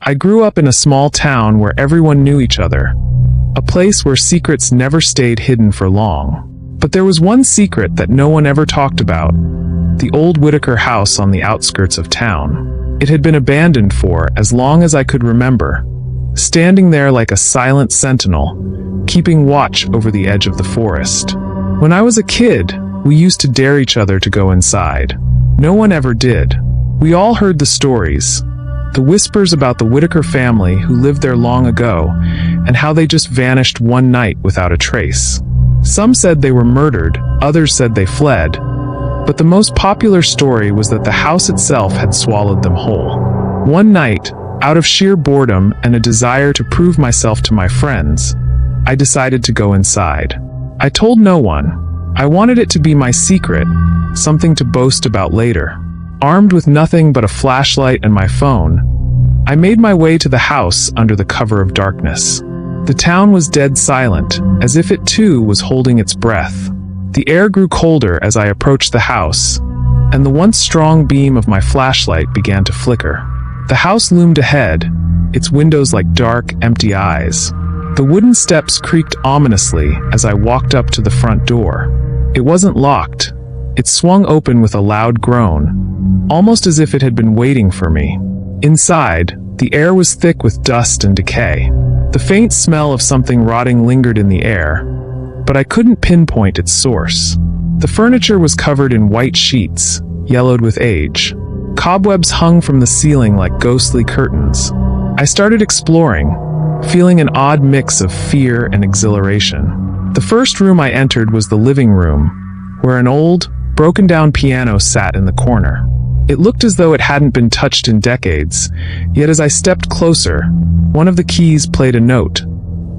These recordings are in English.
I grew up in a small town where everyone knew each other, a place where secrets never stayed hidden for long. But there was one secret that no one ever talked about: the old Whitaker house on the outskirts of town. It had been abandoned for as long as I could remember, standing there like a silent sentinel, keeping watch over the edge of the forest. When I was a kid, we used to dare each other to go inside. No one ever did. We all heard the stories, the whispers about the Whitaker family who lived there long ago, and how they just vanished one night without a trace. Some said they were murdered, others said they fled, but the most popular story was that the house itself had swallowed them whole. One night, out of sheer boredom and a desire to prove myself to my friends, I decided to go inside. I told no one. I wanted it to be my secret, something to boast about later. Armed with nothing but a flashlight and my phone, I made my way to the house under the cover of darkness. The town was dead silent, as if it too was holding its breath. The air grew colder as I approached the house, and the once strong beam of my flashlight began to flicker. The house loomed ahead, its windows like dark, empty eyes. The wooden steps creaked ominously as I walked up to the front door. It wasn't locked. It swung open with a loud groan, almost as if it had been waiting for me. Inside, the air was thick with dust and decay. The faint smell of something rotting lingered in the air, but I couldn't pinpoint its source. The furniture was covered in white sheets, yellowed with age. Cobwebs hung from the ceiling like ghostly curtains. I started exploring, feeling an odd mix of fear and exhilaration. The first room I entered was the living room, where an old, broken-down piano sat in the corner. It looked as though it hadn't been touched in decades, yet as I stepped closer, one of the keys played a note,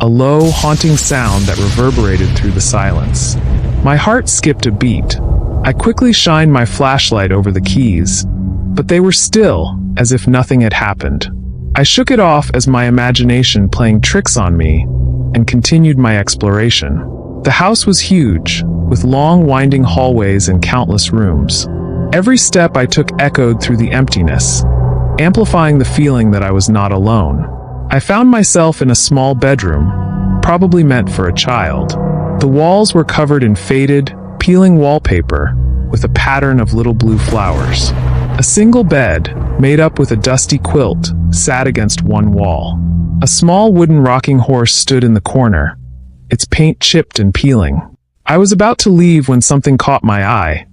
a low, haunting sound that reverberated through the silence. My heart skipped a beat. I quickly shined my flashlight over the keys, but they were still, as if nothing had happened. I shook it off as my imagination playing tricks on me, and continued my exploration. The house was huge, with long, winding hallways and countless rooms. Every step I took echoed through the emptiness, amplifying the feeling that I was not alone. I found myself in a small bedroom, probably meant for a child. The walls were covered in faded, peeling wallpaper, with a pattern of little blue flowers. A single bed, made up with a dusty quilt, sat against one wall. A small wooden rocking horse stood in the corner, its paint chipped and peeling. I was about to leave when something caught my eye.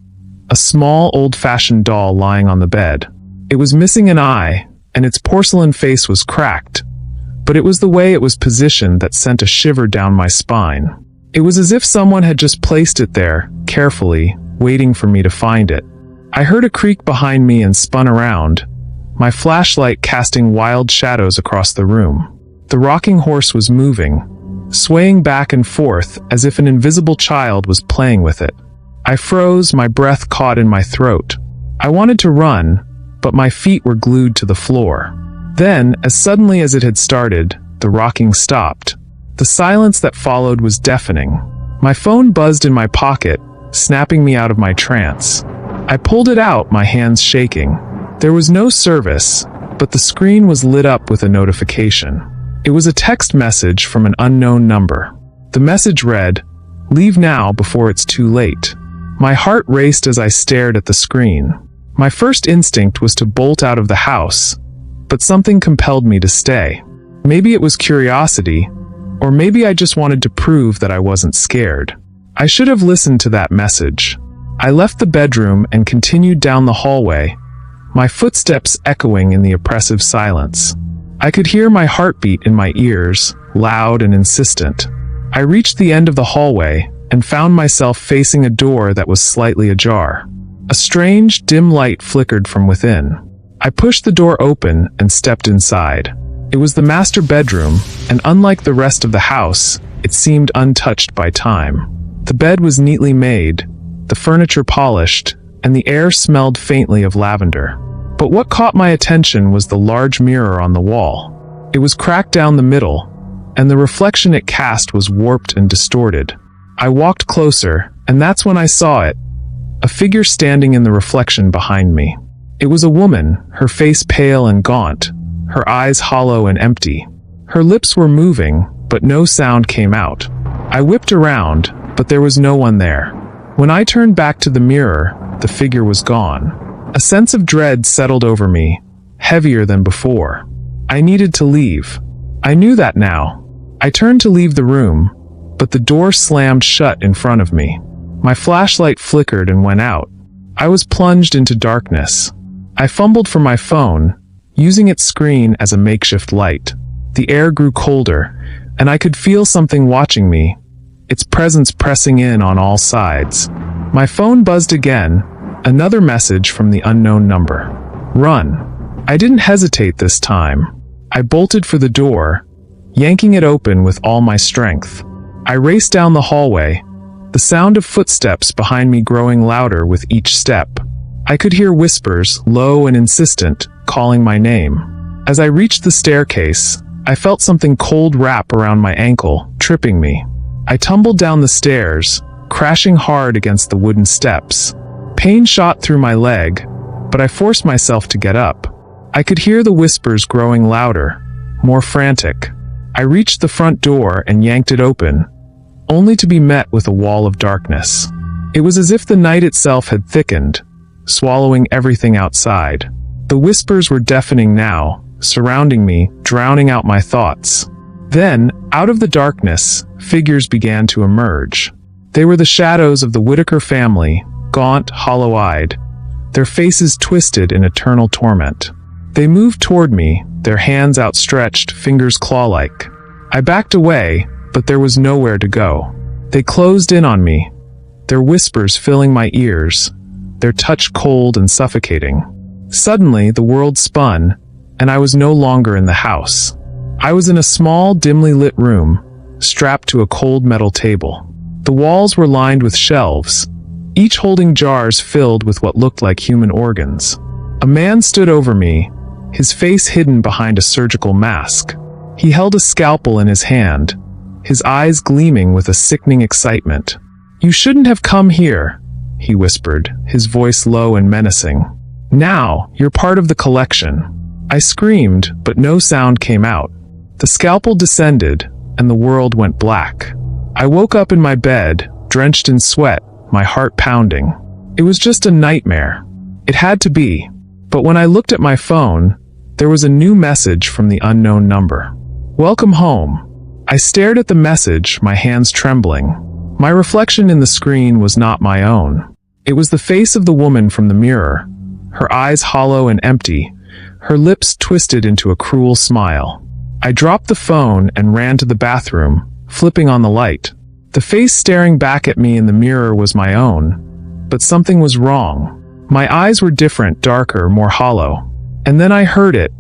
A small, old-fashioned doll lying on the bed. It was missing an eye, and its porcelain face was cracked, but it was the way it was positioned that sent a shiver down my spine. It was as if someone had just placed it there, carefully, waiting for me to find it. I heard a creak behind me and spun around, my flashlight casting wild shadows across the room. The rocking horse was moving, swaying back and forth as if an invisible child was playing with it. I froze, my breath caught in my throat. I wanted to run, but my feet were glued to the floor. Then, as suddenly as it had started, the rocking stopped. The silence that followed was deafening. My phone buzzed in my pocket, snapping me out of my trance. I pulled it out, my hands shaking. There was no service, but the screen was lit up with a notification. It was a text message from an unknown number. The message read, "Leave now before it's too late." My heart raced as I stared at the screen. My first instinct was to bolt out of the house, but something compelled me to stay. Maybe it was curiosity, or maybe I just wanted to prove that I wasn't scared. I should have listened to that message. I left the bedroom and continued down the hallway, my footsteps echoing in the oppressive silence. I could hear my heartbeat in my ears, loud and insistent. I reached the end of the hallway and found myself facing a door that was slightly ajar. A strange, dim light flickered from within. I pushed the door open and stepped inside. It was the master bedroom, and unlike the rest of the house, it seemed untouched by time. The bed was neatly made, the furniture polished, and the air smelled faintly of lavender. But what caught my attention was the large mirror on the wall. It was cracked down the middle, and the reflection it cast was warped and distorted. I walked closer, and that's when I saw it, a figure standing in the reflection behind me. It was a woman, her face pale and gaunt, her eyes hollow and empty. Her lips were moving, but no sound came out. I whipped around, but there was no one there. When I turned back to the mirror, the figure was gone. A sense of dread settled over me, heavier than before. I needed to leave. I knew that now. I turned to leave the room, but the door slammed shut in front of me. My flashlight flickered and went out. I was plunged into darkness. I fumbled for my phone, using its screen as a makeshift light. The air grew colder, and I could feel something watching me, its presence pressing in on all sides. My phone buzzed again, another message from the unknown number. Run. I didn't hesitate this time. I bolted for the door, yanking it open with all my strength. I raced down the hallway, the sound of footsteps behind me growing louder with each step. I could hear whispers, low and insistent, calling my name. As I reached the staircase, I felt something cold wrap around my ankle, tripping me. I tumbled down the stairs, crashing hard against the wooden steps. Pain shot through my leg, but I forced myself to get up. I could hear the whispers growing louder, more frantic. I reached the front door and yanked it open, only to be met with a wall of darkness. It was as if the night itself had thickened, swallowing everything outside. The whispers were deafening now, surrounding me, drowning out my thoughts. Then, out of the darkness, figures began to emerge. They were the shadows of the Whitaker family, gaunt, hollow-eyed, their faces twisted in eternal torment. They moved toward me, their hands outstretched, fingers claw-like. I backed away, but there was nowhere to go. They closed in on me, their whispers filling my ears, their touch cold and suffocating. Suddenly, the world spun, and I was no longer in the house. I was in a small, dimly lit room, strapped to a cold metal table. The walls were lined with shelves, each holding jars filled with what looked like human organs. A man stood over me, his face hidden behind a surgical mask. He held a scalpel in his hand, his eyes gleaming with a sickening excitement. "You shouldn't have come here," he whispered, his voice low and menacing. "Now, you're part of the collection." I screamed, but no sound came out. The scalpel descended, and the world went black. I woke up in my bed, drenched in sweat, my heart pounding. It was just a nightmare. It had to be. But when I looked at my phone, there was a new message from the unknown number. "Welcome home." I stared at the message, my hands trembling. My reflection in the screen was not my own. It was the face of the woman from the mirror, her eyes hollow and empty, her lips twisted into a cruel smile. I dropped the phone and ran to the bathroom, flipping on the light. The face staring back at me in the mirror was my own, but something was wrong. My eyes were different, darker, more hollow. And then I heard it,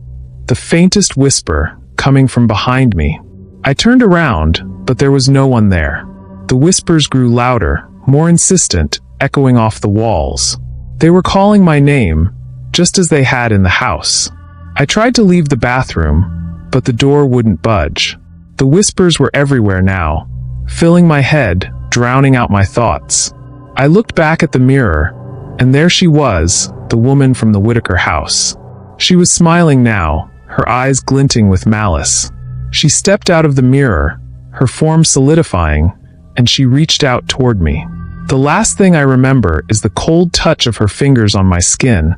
the faintest whisper, coming from behind me. I turned around, but there was no one there. The whispers grew louder, more insistent, echoing off the walls. They were calling my name, just as they had in the house. I tried to leave the bathroom, but the door wouldn't budge. The whispers were everywhere now, filling my head, drowning out my thoughts. I looked back at the mirror, and there she was, the woman from the Whitaker house. She was smiling now, her eyes glinting with malice. She stepped out of the mirror, her form solidifying, and she reached out toward me. The last thing I remember is the cold touch of her fingers on my skin,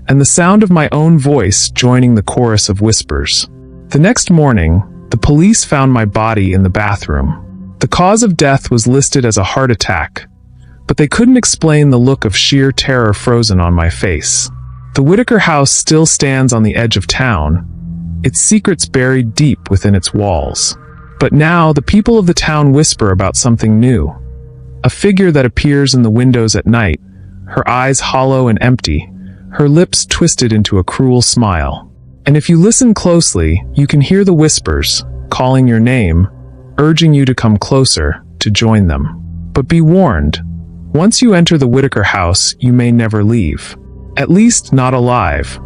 and the sound of my own voice joining the chorus of whispers. The next morning, the police found my body in the bathroom. The cause of death was listed as a heart attack, but they couldn't explain the look of sheer terror frozen on my face. The Whitaker house still stands on the edge of town, its secrets buried deep within its walls. But now, the people of the town whisper about something new. A figure that appears in the windows at night, her eyes hollow and empty, her lips twisted into a cruel smile. And if you listen closely, you can hear the whispers, calling your name, urging you to come closer, to join them. But be warned, once you enter the Whitaker house, you may never leave. At least not alive.